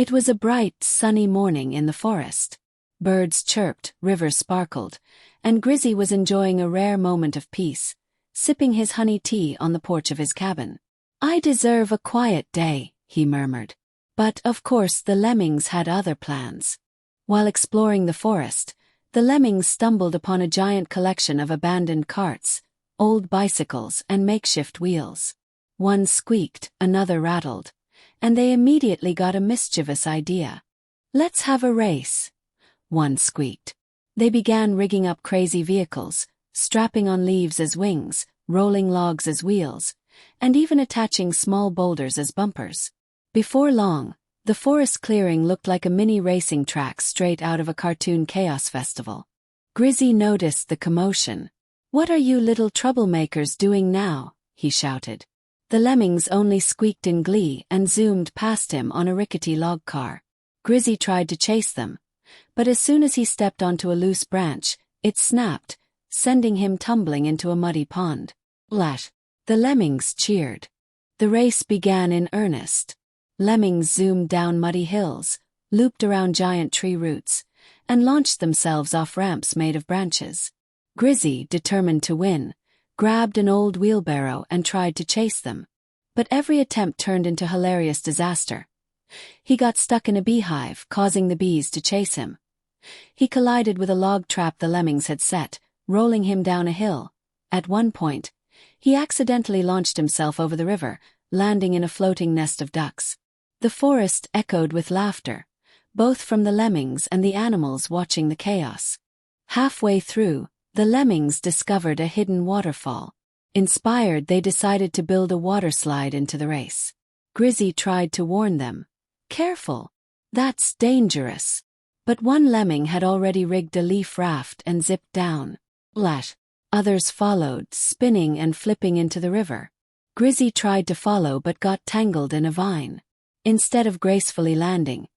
It was a bright, sunny morning in the forest. Birds chirped, rivers sparkled, and Grizzy was enjoying a rare moment of peace, sipping his honey tea on the porch of his cabin. "I deserve a quiet day," he murmured. But, of course, the lemmings had other plans. While exploring the forest, the lemmings stumbled upon a giant collection of abandoned carts, old bicycles, and makeshift wheels. One squeaked, another rattled, and they immediately got a mischievous idea. "Let's have a race," one squeaked. They began rigging up crazy vehicles, strapping on leaves as wings, rolling logs as wheels, and even attaching small boulders as bumpers. Before long, the forest clearing looked like a mini racing track straight out of a cartoon chaos festival. Grizzy noticed the commotion. "What are you little troublemakers doing now?" he shouted. The lemmings only squeaked in glee and zoomed past him on a rickety log car. Grizzy tried to chase them, but as soon as he stepped onto a loose branch, it snapped, sending him tumbling into a muddy pond. Splash! The lemmings cheered. The race began in earnest. Lemmings zoomed down muddy hills, looped around giant tree roots, and launched themselves off ramps made of branches. Grizzy, determined to win, grabbed an old wheelbarrow and tried to chase them. But every attempt turned into hilarious disaster. He got stuck in a beehive, causing the bees to chase him. He collided with a log trap the lemmings had set, rolling him down a hill. At one point, he accidentally launched himself over the river, landing in a floating nest of ducks. The forest echoed with laughter, both from the lemmings and the animals watching the chaos. Halfway through, the lemmings discovered a hidden waterfall. Inspired, they decided to build a waterslide into the race. Grizzy tried to warn them. "Careful, that's dangerous." But one lemming had already rigged a leaf raft and zipped down. Splash! Others followed, spinning and flipping into the river. Grizzy tried to follow but got tangled in a vine. Instead of gracefully landing,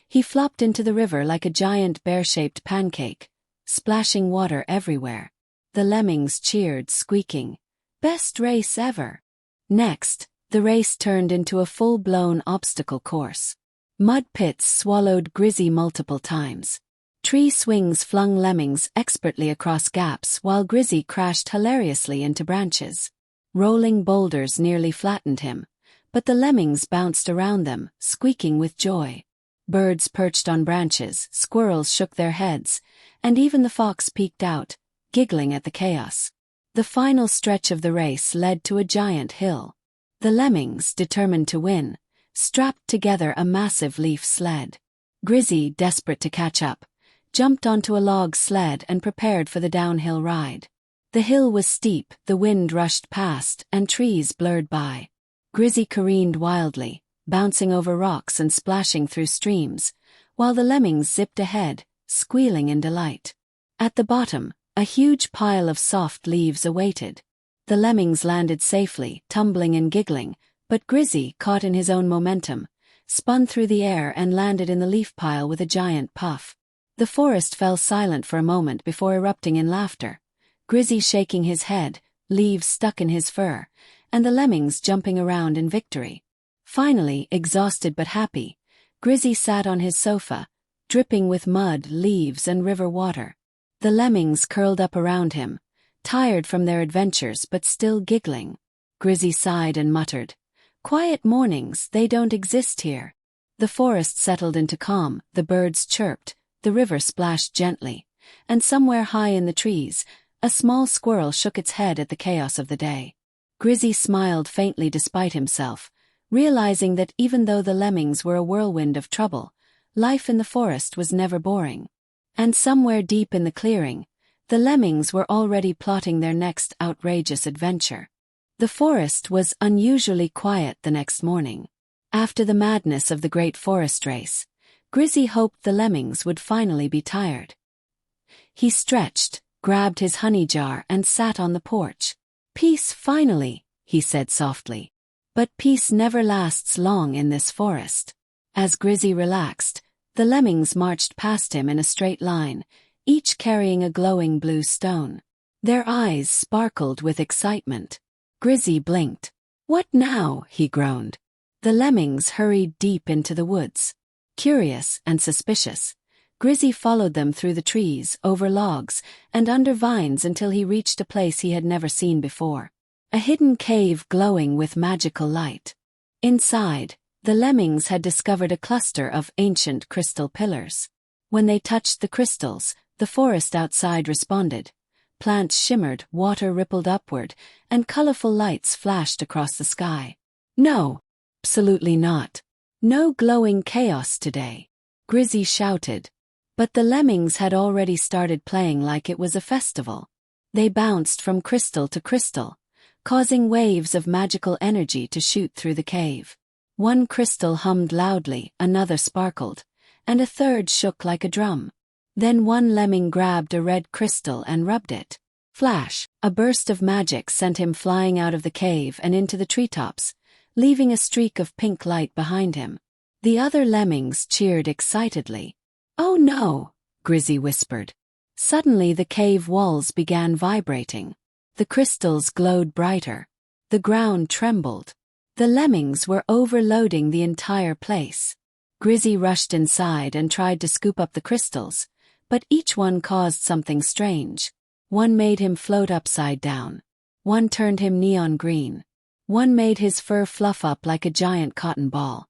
he flopped into the river like a giant bear-shaped pancake, splashing water everywhere. The lemmings cheered, squeaking, "Best race ever." Next, the race turned into a full-blown obstacle course. Mud pits swallowed Grizzy multiple times. Tree swings flung lemmings expertly across gaps while Grizzy crashed hilariously into branches. Rolling boulders nearly flattened him, but the lemmings bounced around them, squeaking with joy. Birds perched on branches, squirrels shook their heads, and even the fox peeked out, giggling at the chaos. The final stretch of the race led to a giant hill. The lemmings, determined to win, strapped together a massive leaf sled. Grizzy, desperate to catch up, jumped onto a log sled and prepared for the downhill ride. The hill was steep, the wind rushed past, and trees blurred by. Grizzy careened wildly, bouncing over rocks and splashing through streams, while the lemmings zipped ahead, squealing in delight. At the bottom, a huge pile of soft leaves awaited. The lemmings landed safely, tumbling and giggling, but Grizzy, caught in his own momentum, spun through the air and landed in the leaf pile with a giant puff. The forest fell silent for a moment before erupting in laughter. Grizzy shaking his head, leaves stuck in his fur, and the lemmings jumping around in victory. Finally, exhausted but happy, Grizzy sat on his sofa, dripping with mud, leaves, and river water. The lemmings curled up around him, tired from their adventures but still giggling. Grizzy sighed and muttered, "Quiet mornings, they don't exist here." The forest settled into calm, the birds chirped, the river splashed gently, and somewhere high in the trees, a small squirrel shook its head at the chaos of the day. Grizzy smiled faintly despite himself, realizing that even though the lemmings were a whirlwind of trouble, life in the forest was never boring. And somewhere deep in the clearing, the lemmings were already plotting their next outrageous adventure. The forest was unusually quiet the next morning. After the madness of the great forest race, Grizzy hoped the lemmings would finally be tired. He stretched, grabbed his honey jar and sat on the porch. "Peace finally," he said softly. But peace never lasts long in this forest. As Grizzy relaxed, the lemmings marched past him in a straight line, each carrying a glowing blue stone. Their eyes sparkled with excitement. Grizzy blinked. "What now?" he groaned. The lemmings hurried deep into the woods. Curious and suspicious, Grizzy followed them through the trees, over logs, and under vines until he reached a place he had never seen before. A hidden cave glowing with magical light. Inside, the lemmings had discovered a cluster of ancient crystal pillars. When they touched the crystals, the forest outside responded. Plants shimmered, water rippled upward, and colorful lights flashed across the sky. No, absolutely not. No glowing chaos today, Grizzy shouted. But the lemmings had already started playing like it was a festival. They bounced from crystal to crystal, causing waves of magical energy to shoot through the cave. One crystal hummed loudly, another sparkled, and a third shook like a drum. Then one lemming grabbed a red crystal and rubbed it. Flash! A burst of magic sent him flying out of the cave and into the treetops, leaving a streak of pink light behind him. The other lemmings cheered excitedly. "Oh no!" Grizzy whispered. Suddenly the cave walls began vibrating. The crystals glowed brighter. The ground trembled. The lemmings were overloading the entire place. Grizzy rushed inside and tried to scoop up the crystals, but each one caused something strange. One made him float upside down. One turned him neon green. One made his fur fluff up like a giant cotton ball.